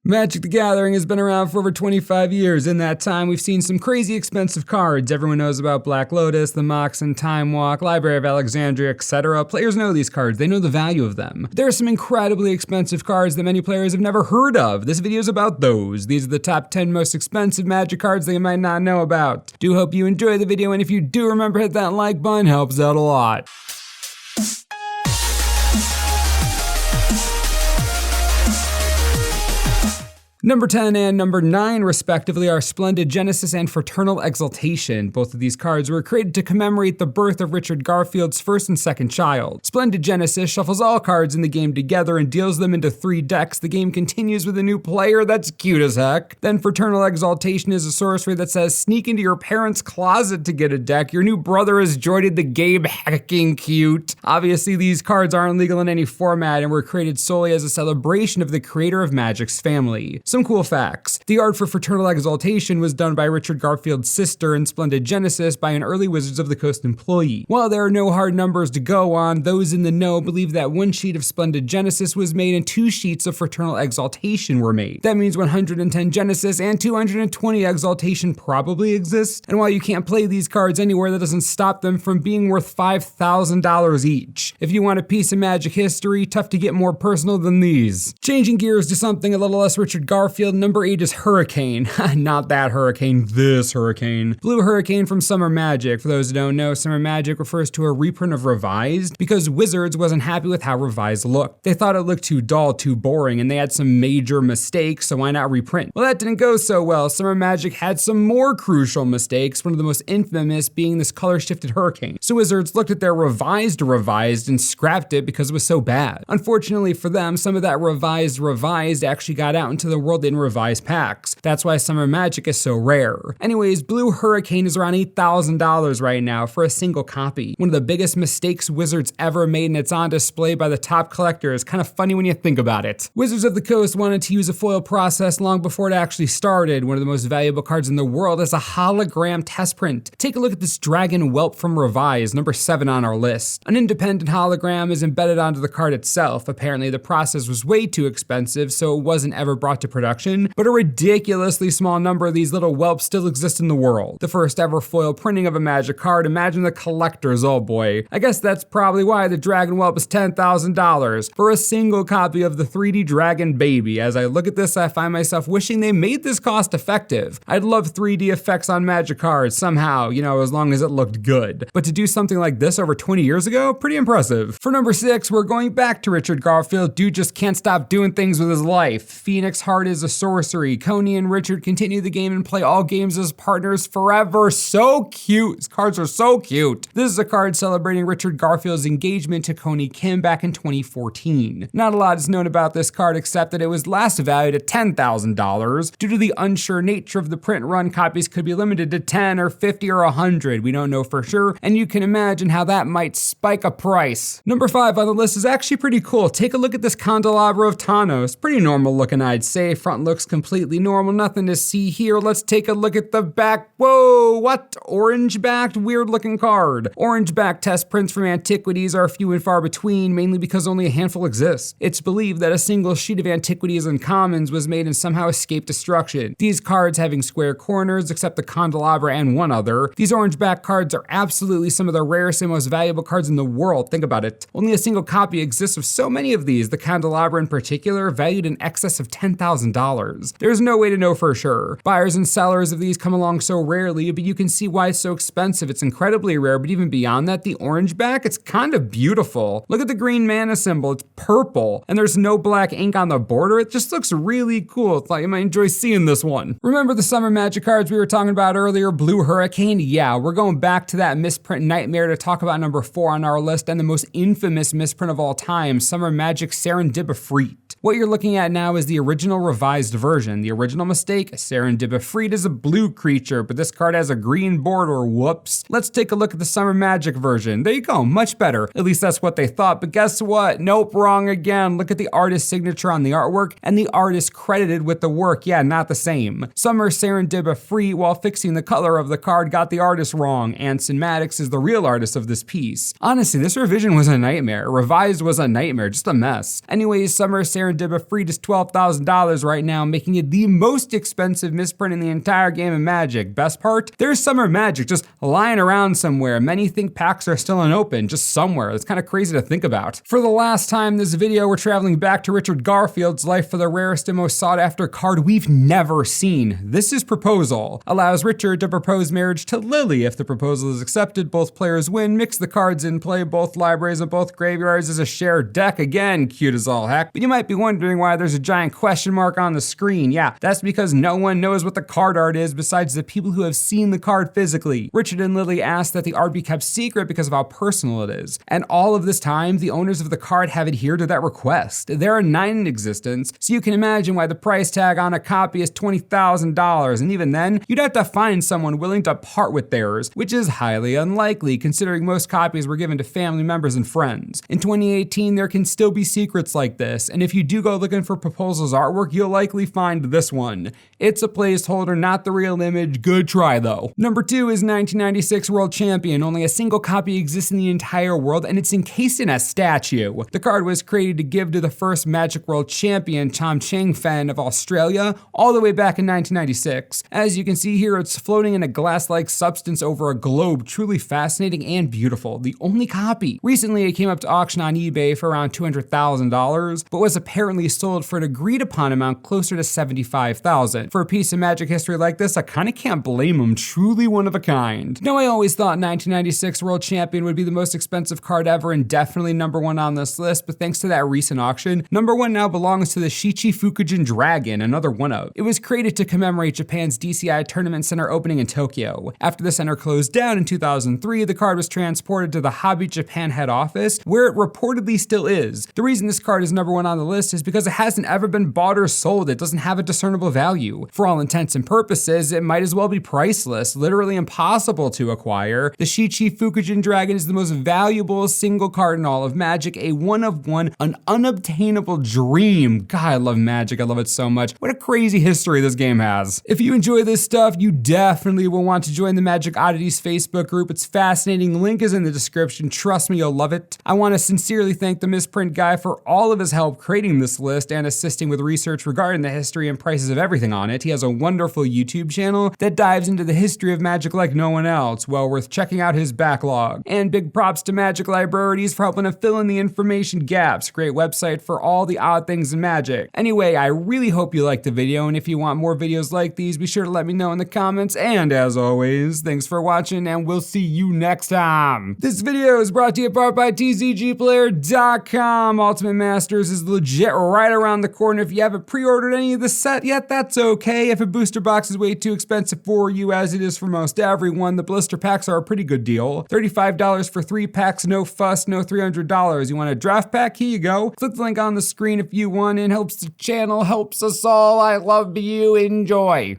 Magic the Gathering has been around for over 25 years. In that time, we've seen some crazy expensive cards. Everyone knows about Black Lotus, the Moxen, Time Walk, Library of Alexandria, etc. Players know these cards. They know the value of them. There are some incredibly expensive cards that many players have never heard of. This video is about those. These are the top 10 most expensive Magic cards that you might not know about. Do hope you enjoy the video, and if you do, remember hit that like button. Helps out a lot. Number 10 and number 9, respectively, are Splendid Genesis and Fraternal Exultation. Both of these cards were created to commemorate the birth of Richard Garfield's first and second child. Splendid Genesis shuffles all cards in the game together and deals them into 3 decks. The game continues with a new player. That's cute as heck. Then Fraternal Exultation is a sorcery that says sneak into your parents' closet to get a deck. Your new brother has joined the game. Hecking cute. Obviously, these cards aren't legal in any format and were created solely as a celebration of the creator of Magic's family. Some cool facts. The art for Fraternal Exultation was done by Richard Garfield's sister in Splendid Genesis by an early Wizards of the Coast employee. While there are no hard numbers to go on, those in the know believe that 1 sheet of Splendid Genesis was made and 2 sheets of Fraternal Exultation were made. That means 110 Genesis and 220 Exultation probably exist, and while you can't play these cards anywhere, that doesn't stop them from being worth $5,000 each. If you want a piece of Magic history, tough to get more personal than these. Changing gears to something a little less Richard Garfield, number 8 is Hurricane. Not that hurricane, this hurricane. Blue Hurricane from Summer Magic. For those who don't know, Summer Magic refers to a reprint of Revised because Wizards wasn't happy with how Revised looked. They thought it looked too dull, too boring, and they had some major mistakes, so why not reprint? Well, that didn't go so well. Summer Magic had some more crucial mistakes, one of the most infamous being this color-shifted Hurricane. So Wizards looked at their Revised and scrapped it because it was so bad. Unfortunately for them, some of that Revised actually got out into the world in revised packs. That's why Summer Magic is so rare. Anyways, Blue Hurricane is around $8,000 right now for a single copy. One of the biggest mistakes Wizards ever made, and it's on display by the top collectors. Kind of funny when you think about it. Wizards of the Coast wanted to use a foil process long before it actually started. One of the most valuable cards in the world is a hologram test print. Take a look at this Dragon Whelp from Revised, number 7 on our list. An independent hologram is embedded onto the card itself. Apparently the process was way too expensive, so it wasn't ever brought to production, but a ridiculously small number of these little whelps still exist in the world. The first ever foil printing of a Magic card, imagine the collectors, oh boy. I guess that's probably why the Dragon Whelp is $10,000 for a single copy of the 3D Dragon Baby. As I look at this, I find myself wishing they made this cost effective. I'd love 3D effects on Magic cards somehow, as long as it looked good. But to do something like this over 20 years ago, pretty impressive. For number 6, we're going back to Richard Garfield. Dude just can't stop doing things with his life. Phoenix Heart is a sorcery. Coney and Richard continue the game and play all games as partners forever. So cute. These cards are so cute. This is a card celebrating Richard Garfield's engagement to Coney Kim back in 2014. Not a lot is known about this card except that it was last valued at $10,000. Due to the unsure nature of the print run, copies could be limited to 10 or 50 or 100. We don't know for sure, and you can imagine how that might spike a price. Number 5 on the list is actually pretty cool. Take a look at this Candelabra of Tahno. It's pretty normal looking, I'd say. Front looks completely normal, nothing to see here. Let's take a look at the back. Whoa, what? Orange-backed, weird-looking card. Orange-backed test prints from Antiquities are few and far between, mainly because only a handful exist. It's believed that a single sheet of Antiquities and Commons was made and somehow escaped destruction. These cards having square corners, except the Candelabra and one other. These orange-backed cards are absolutely some of the rarest and most valuable cards in the world. Think about it. Only a single copy exists of so many of these, the Candelabra in particular, valued in excess of $10,000. There's no way to know for sure. Buyers and sellers of these come along so rarely, but you can see why it's so expensive. It's incredibly rare, but even beyond that, the orange back, it's kind of beautiful. Look at the green mana symbol, it's purple, and there's no black ink on the border. It just looks really cool. It's like you might enjoy seeing this one. Remember the Summer Magic cards we were talking about earlier, Blue Hurricane? Yeah, we're going back to that misprint nightmare to talk about number 4 on our list and the most infamous misprint of all time, Summer Magic Serendibifreet. What you're looking at now is the original revised version. The original mistake, Serendibifreet is a blue creature, but this card has a green border, whoops. Let's take a look at the Summer Magic version. There you go, much better. At least that's what they thought, but guess what? Nope, wrong again. Look at the artist's signature on the artwork and the artist credited with the work. Yeah, not the same. Summer Serendibifreet, while fixing the color of the card, got the artist wrong. Anson Maddox is the real artist of this piece. Honestly, this revision was a nightmare. Revised was a nightmare, just a mess. Anyways, Summer Serendibifreet guaranteed a free just $12,000 right now, making it the most expensive misprint in the entire game of Magic. Best part? There's Summer Magic just lying around somewhere. Many think packs are still unopened, just somewhere. It's kind of crazy to think about. For the last time in this video, we're traveling back to Richard Garfield's life for the rarest and most sought after card we've never seen. This is Proposal. Allows Richard to propose marriage to Lily. If the proposal is accepted, both players win. Mix the cards in play, both libraries and both graveyards as a shared deck. Again, cute as all heck. But you might be wondering why there's a giant question mark on the screen. Yeah, that's because no one knows what the card art is besides the people who have seen the card physically. Richard and Lily asked that the art be kept secret because of how personal it is. And all of this time, the owners of the card have adhered to that request. There are 9 in existence, so you can imagine why the price tag on a copy is $20,000. And even then, you'd have to find someone willing to part with theirs, which is highly unlikely considering most copies were given to family members and friends. In 2018, there can still be secrets like this, and if you do go looking for Proposal's artwork, you'll likely find this one. It's a placeholder, not the real image. Good try though. Number 2 is 1996 World Champion. Only a single copy exists in the entire world, and it's encased in a statue. The card was created to give to the first Magic World Champion, Tom Chang-Fen of Australia, all the way back in 1996. As you can see here, it's floating in a glass-like substance over a globe, truly fascinating and beautiful. The only copy. Recently, it came up to auction on eBay for around $200,000, but was apparently sold for an agreed upon amount closer to $75,000. For a piece of Magic history like this, I kinda can't blame them. Truly one of a kind. Now, I always thought 1996 World Champion would be the most expensive card ever and definitely number 1 on this list, but thanks to that recent auction, number 1 now belongs to the Shichi Fuko-Chan Dragon, another one of. It was created to commemorate Japan's DCI Tournament Center opening in Tokyo. After the center closed down in 2003, the card was transported to the Hobby Japan head office, where it reportedly still is. The reason this card is number 1 on the list is because it hasn't ever been bought or sold. It doesn't have a discernible value. For all intents and purposes, it might as well be priceless, literally impossible to acquire. The Shichi Fuko-Chan Dragon is the most valuable single card in all of Magic, a one of one, an unobtainable dream. God, I love Magic. I love it so much. What a crazy history this game has. If you enjoy this stuff, you definitely will want to join the Magic Oddities Facebook group. It's fascinating. Link is in the description. Trust me, you'll love it. I want to sincerely thank the Misprint guy for all of his help creating this list and assisting with research regarding the history and prices of everything on it. He has a wonderful YouTube channel that dives into the history of Magic like no one else. Well worth checking out his backlog. And big props to Magic Librarities for helping to fill in the information gaps. Great website for all the odd things in Magic. Anyway, I really hope you liked the video, and if you want more videos like these, be sure to let me know in the comments. And as always, thanks for watching, and we'll see you next time. This video is brought to you in part by TCGplayer.com. Ultimate Masters is legit right around the corner. If you haven't pre-ordered any of the set yet, that's okay. If a booster box is way too expensive for you, as it is for most everyone, the blister packs are a pretty good deal. $35 for 3 packs, no fuss, no $300. You want a draft pack? Here you go. Click the link on the screen if you want. It helps the channel, helps us all. I love you. Enjoy.